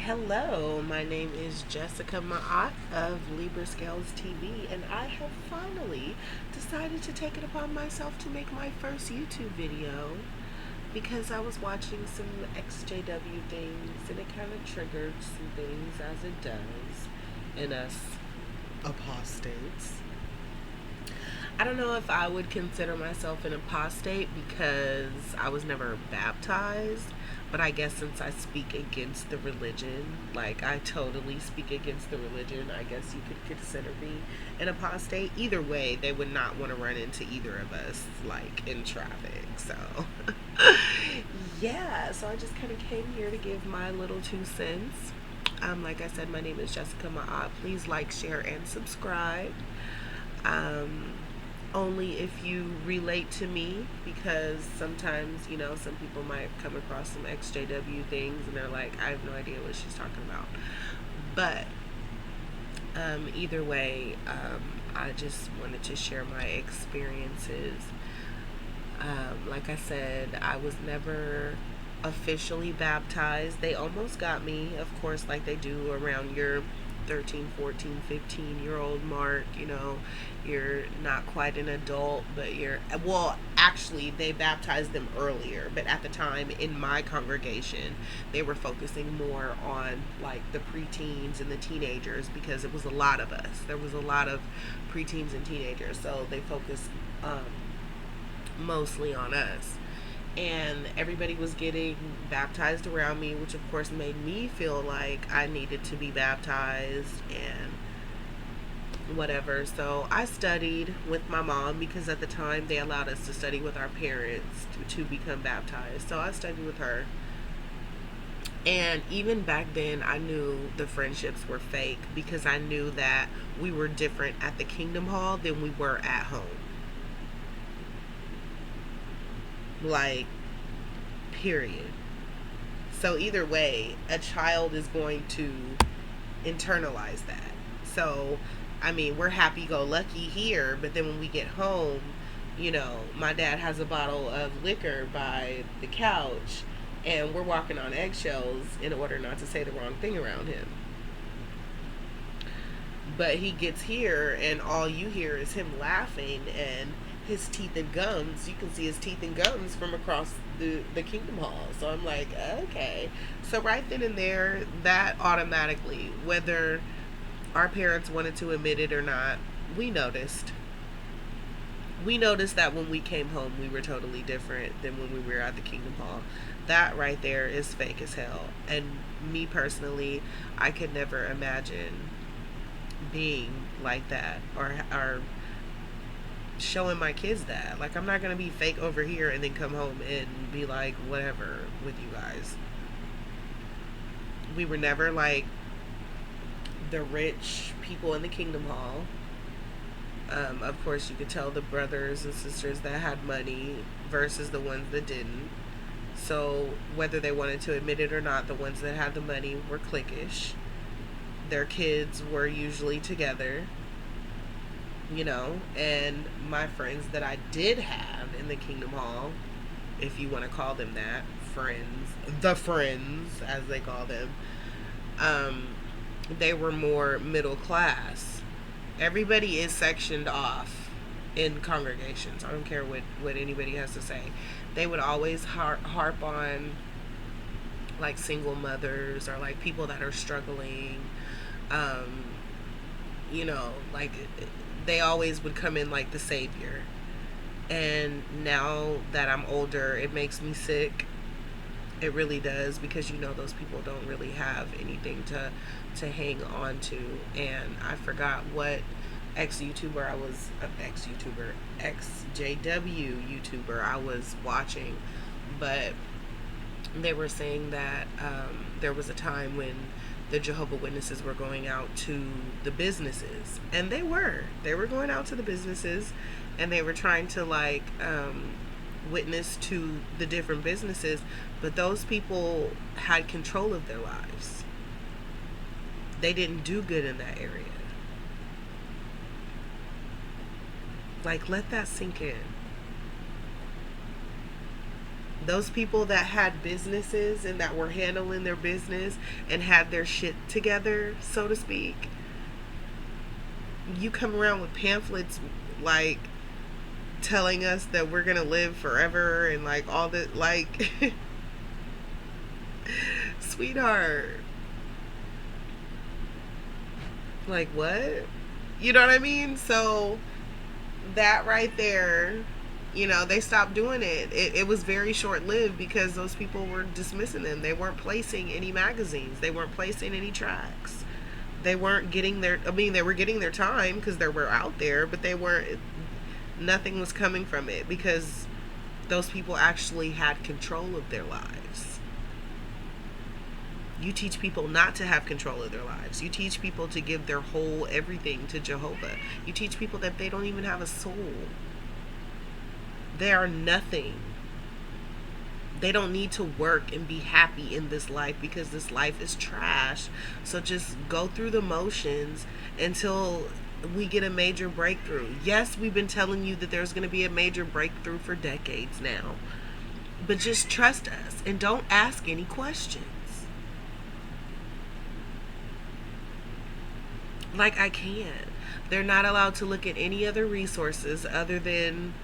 Hello, my name is Jessica Maat of Libra Scales TV, and I have finally decided to take it upon myself to make my first YouTube video because I was watching some XJW things and it kind of triggered some things as it does in us apostates. I don't know if I would consider myself an apostate because I was never baptized, but I guess since I speak against the religion, like I totally speak against the religion, I guess you could consider me an apostate. Either way, they would not want to run into either of us like in traffic. So, yeah, so I just kind of came here to give my little 2 cents. Like I said, my name is Jessica Maat. Please like, share, and subscribe. Um, Only if you relate to me, because sometimes, some people might come across some XJW things and they're like, I have no idea what she's talking about. But either way, I just wanted to share my experiences. Like I said, I was never officially baptized. They almost got me, of course, like they do around your 13, 14, 15-year-old mark. You're not quite an adult, but well, actually, they baptized them earlier, but at the time in my congregation, they were focusing more on like the preteens and the teenagers because it was a lot of us. There was a lot of preteens and teenagers, so they focused mostly on us. And everybody was getting baptized around me, which of course made me feel like I needed to be baptized and whatever. So I studied with my mom because at the time they allowed us to study with our parents to become baptized. So I studied with her. And even back then, I knew the friendships were fake because I knew that we were different at the Kingdom Hall than we were at home. Like, period. So either way, a child is going to internalize that. So, I mean, we're happy go lucky here, but then when we get home, my dad has a bottle of liquor by the couch, and we're walking on eggshells in order not to say the wrong thing around him. But he gets here, and all you hear is him laughing and his teeth and gums. You can see his teeth and gums from across the Kingdom Hall. So I'm like, okay. So right then and there, that automatically, whether our parents wanted to admit it or not, we noticed. We noticed that when we came home, we were totally different than when we were at the Kingdom Hall. That right there is fake as hell. And me personally, I could never imagine being like that or showing my kids that. Like, I'm not going to be fake over here and then come home and be like, whatever with you guys. We were never like the rich people in the Kingdom Hall. Of course, you could tell the brothers and sisters that had money versus the ones that didn't. So, whether they wanted to admit it or not, the ones that had the money were cliquish. Their kids were usually together, and my friends that I did have in the Kingdom Hall, if you want to call them that, the friends, as they call them, they were more middle class. Everybody is sectioned off in congregations. I don't care what anybody has to say. They would always harp on like single mothers or like people that are struggling. Um, like they always would come in like the savior. And now that I'm older, it makes me sick. It really does, because those people don't really have anything to hang on to. And I forgot what XJW YouTuber I was watching, but they were saying that there was a time when the Jehovah Witnesses were going out to the businesses, and they were going out to the businesses, and they were trying to like witness to the different businesses, but those people had control of their lives. They didn't do good in that area. Like, let that sink in. Those people that had businesses and that were handling their business and had their shit together, so to speak, you come around with pamphlets like telling us that we're gonna live forever and like all that, like sweetheart, like what? You know what I mean? So that right there, they stopped doing it. It was very short lived because those people were dismissing them. They weren't placing any magazines, they weren't placing any tracks. They weren't getting their, I mean, they were getting their time because they were out there, but they weren't, nothing was coming from it because those people actually had control of their lives. You teach people not to have control of their lives. You teach people to give their whole everything to Jehovah. You teach people that they don't even have a soul. They are nothing. They don't need to work and be happy in this life because this life is trash. So just go through the motions until we get a major breakthrough. Yes, we've been telling you that there's going to be a major breakthrough for decades now. But just trust us and don't ask any questions. Like I can. They're not allowed to look at any other resources other than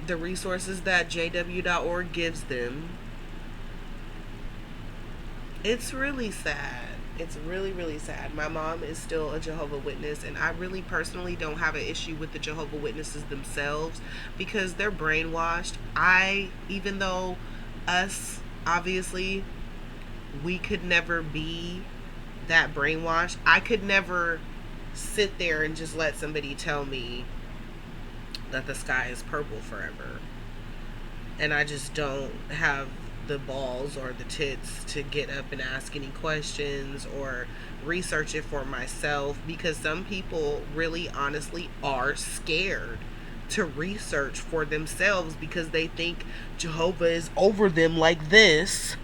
the resources that jw.org gives them. It's really sad. It's really, really sad. My mom is still a Jehovah's Witness, and I really personally don't have an issue with the Jehovah's Witnesses themselves because they're brainwashed. Even though us, obviously, we could never be that brainwashed. I could never sit there and just let somebody tell me that the sky is purple forever. And I just don't have the balls or the tits to get up and ask any questions or research it for myself because some people really honestly are scared to research for themselves because they think Jehovah is over them like this,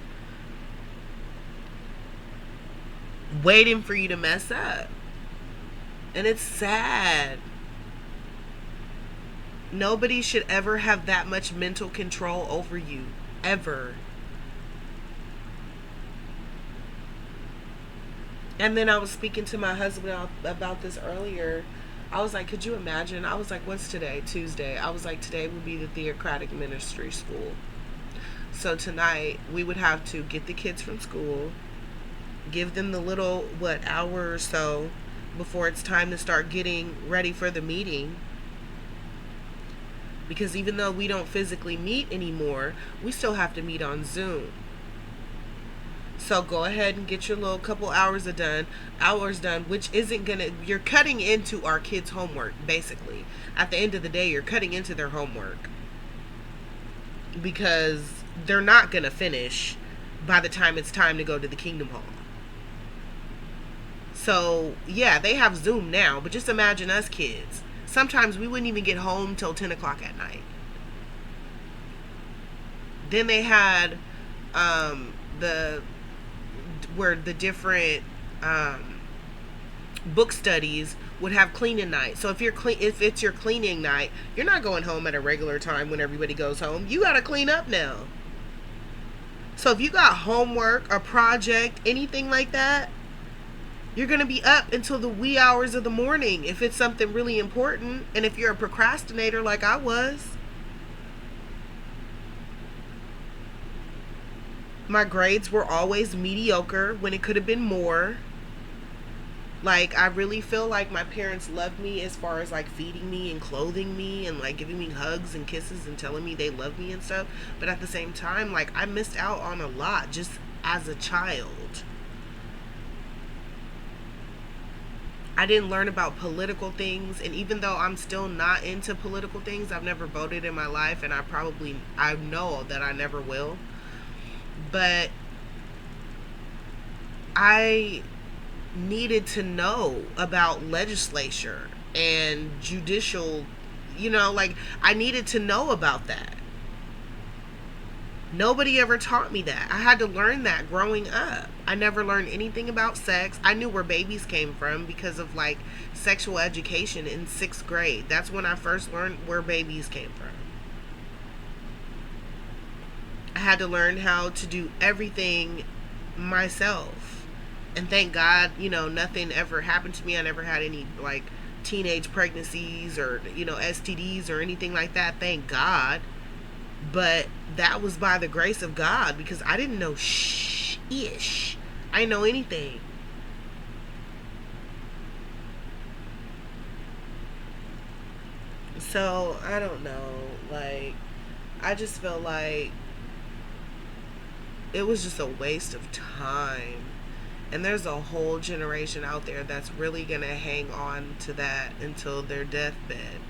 waiting for you to mess up. And it's sad. Nobody should ever have that much mental control over you, ever. And then I was speaking to my husband about this earlier. I was like, could you imagine? I was like, what's today? Tuesday. I was like, today would be the Theocratic Ministry School. So tonight, we would have to get the kids from school, give them the little, hour or so before it's time to start getting ready for the meeting. Because even though we don't physically meet anymore, we still have to meet on Zoom. So go ahead and get your little couple hours done, which isn't gonna, you're cutting into our kids' homework, basically. At the end of the day, you're cutting into their homework. Because they're not gonna finish by the time it's time to go to the Kingdom Hall. So, yeah, they have Zoom now, but just imagine us kids. Sometimes we wouldn't even get home till 10 o'clock at night. Then they had where the different book studies would have cleaning night. So if it's your cleaning night, you're not going home at a regular time when everybody goes home. You got to clean up now. So if you got homework, a project, anything like that, you're going to be up until the wee hours of the morning if it's something really important. And if you're a procrastinator like I was, my grades were always mediocre when it could have been more. Like, I really feel like my parents loved me as far as like feeding me and clothing me and like giving me hugs and kisses and telling me they love me and stuff. But at the same time, like, I missed out on a lot just as a child. I didn't learn about political things, and even though I'm still not into political things, I've never voted in my life, and I know that I never will. But I needed to know about legislature and judicial, like, I needed to know about that. Nobody ever taught me that. I had to learn that growing up. I never learned anything about sex. I knew where babies came from because of like sexual education in 6th grade. That's when I first learned where babies came from. I had to learn how to do everything myself. And thank God, nothing ever happened to me. I never had any like teenage pregnancies or, STDs or anything like that. Thank God. But that was by the grace of God because I didn't know ish. I didn't know anything. So I don't know. Like, I just feel like it was just a waste of time. And there's a whole generation out there that's really going to hang on to that until their deathbed.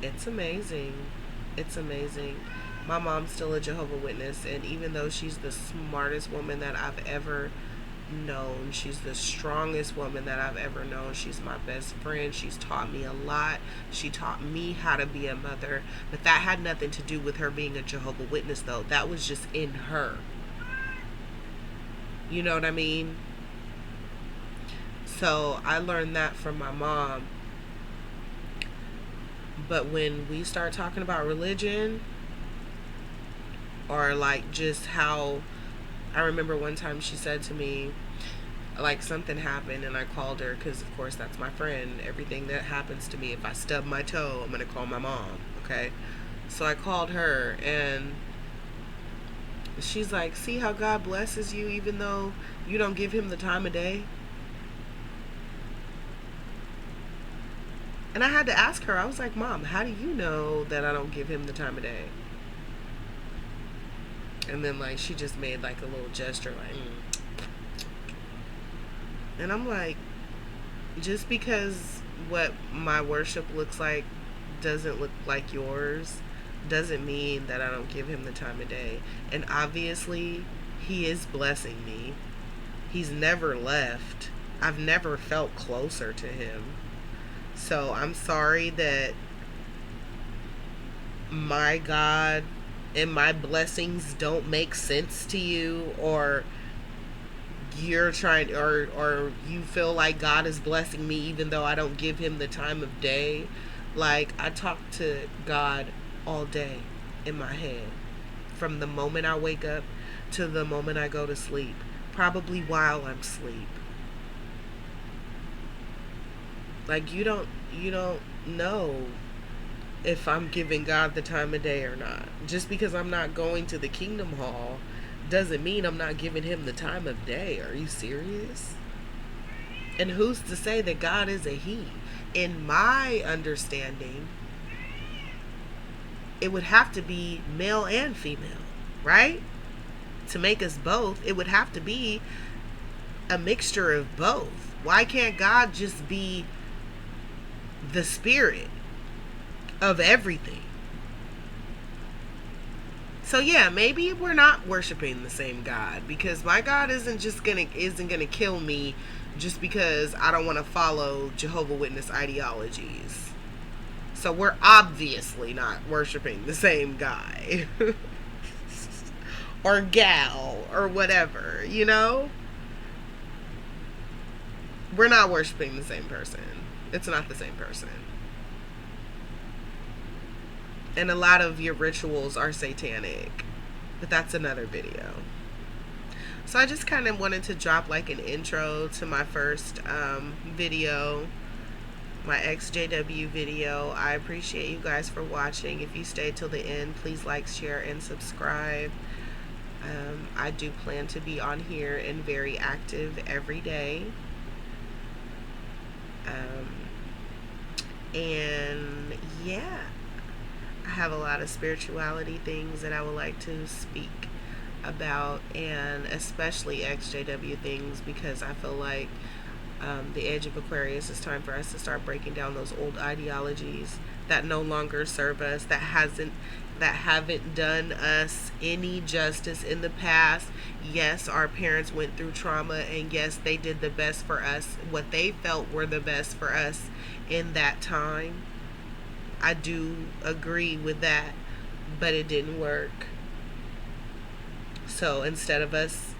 It's amazing. It's amazing. My mom's still a Jehovah's Witness, and even though she's the smartest woman that I've ever known, she's the strongest woman that I've ever known. She's my best friend. She's taught me a lot. She taught me how to be a mother. But that had nothing to do with her being a Jehovah's Witness, though. That was just in her. You know what I mean? So I learned that from my mom. But when we start talking about religion, or like just how, I remember one time she said to me, like something happened and I called her because of course that's my friend. Everything that happens to me, if I stub my toe, I'm gonna call my mom. Okay, so I called her and she's like, see how God blesses you even though you don't give him the time of day. And I had to ask her, I was like, Mom, how do you know that I don't give him the time of day? And then like she just made like a little gesture like And I'm like, just because what my worship looks like doesn't look like yours doesn't mean that I don't give him the time of day. And obviously he is blessing me. He's never left. I've never felt closer to him. So I'm sorry that my God and my blessings don't make sense to you, or you're trying, or you feel like God is blessing me even though I don't give him the time of day. Like, I talk to God all day in my head, from the moment I wake up to the moment I go to sleep, probably while I'm asleep. Like, you don't know if I'm giving God the time of day or not. Just because I'm not going to the Kingdom Hall doesn't mean I'm not giving him the time of day. Are you serious? And who's to say that God is a he? In my understanding, it would have to be male and female, right? To make us both, it would have to be a mixture of both. Why can't God just be the spirit of everything? So yeah, maybe we're not worshiping the same God, because my God isn't gonna kill me just because I don't want to follow Jehovah's Witness ideologies. So we're obviously not worshiping the same guy or gal or whatever, We're not worshiping the same person. It's not the same person. And a lot of your rituals are satanic. But that's another video. So I just kind of wanted to drop like an intro to my first video, my XJW video. I appreciate you guys for watching. If you stayed till the end, please like, share, and subscribe. I do plan to be on here and very active every day. And yeah, I have a lot of spirituality things that I would like to speak about, and especially XJW things, because I feel like the age of Aquarius, is time for us to start breaking down those old ideologies that no longer serve us, that haven't done us any justice in the past. Yes, our parents went through trauma, and yes, they did the best for us, what they felt were the best for us in that time. I do agree with that, but it didn't work. So instead of us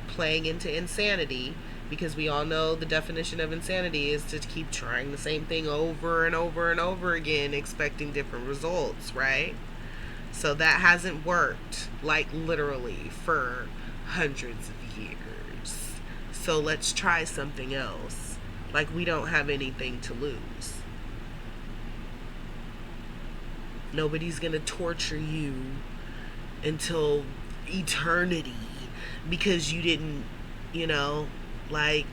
playing into insanity Because we all know the definition of insanity is to keep trying the same thing over and over and over again, expecting different results, right? So that hasn't worked, like literally, for hundreds of years. So let's try something else. Like we don't have anything to lose. Nobody's gonna torture you until eternity because you didn't, you know, like,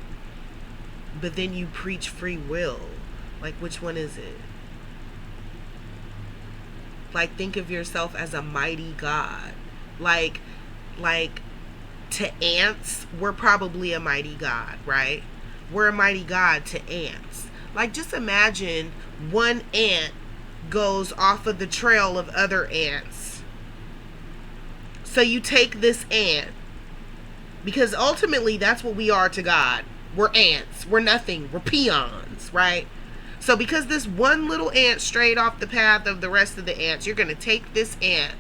but then you preach free will. Like, which one is it? Like, think of yourself as a mighty God. Like, to ants, we're probably a mighty God, right? We're a mighty God to ants. Like, just imagine one ant goes off of the trail of other ants. So you take this ant, because ultimately that's what we are to God. We're ants. We're nothing. We're peons, right? So because this one little ant strayed off the path of the rest of the ants, you're going to take this ant,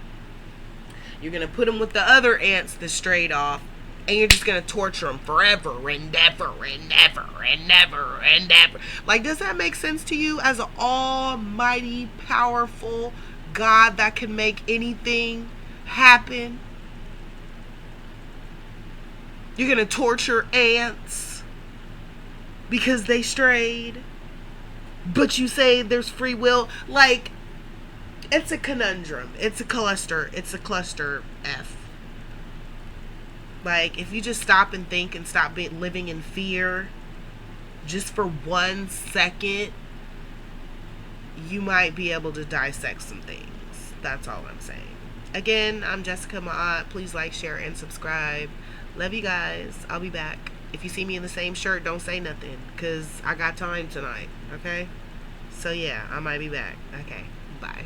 you're going to put him with the other ants that strayed off, and you're just going to torture them forever and ever and ever and ever and ever. Like, does that make sense to you as an almighty, powerful God that can make anything happen? You're going to torture ants because they strayed, but you say there's free will. Like, it's a conundrum. It's a cluster F. Like, if you just stop and think and stop living in fear just for 1 second, you might be able to dissect some things. That's all I'm saying. Again, I'm Jessica Ma'at. Please like, share, and subscribe. Love you guys. I'll be back. If you see me in the same shirt, don't say nothing, because I got time tonight, okay? So, yeah, I might be back. Okay, bye.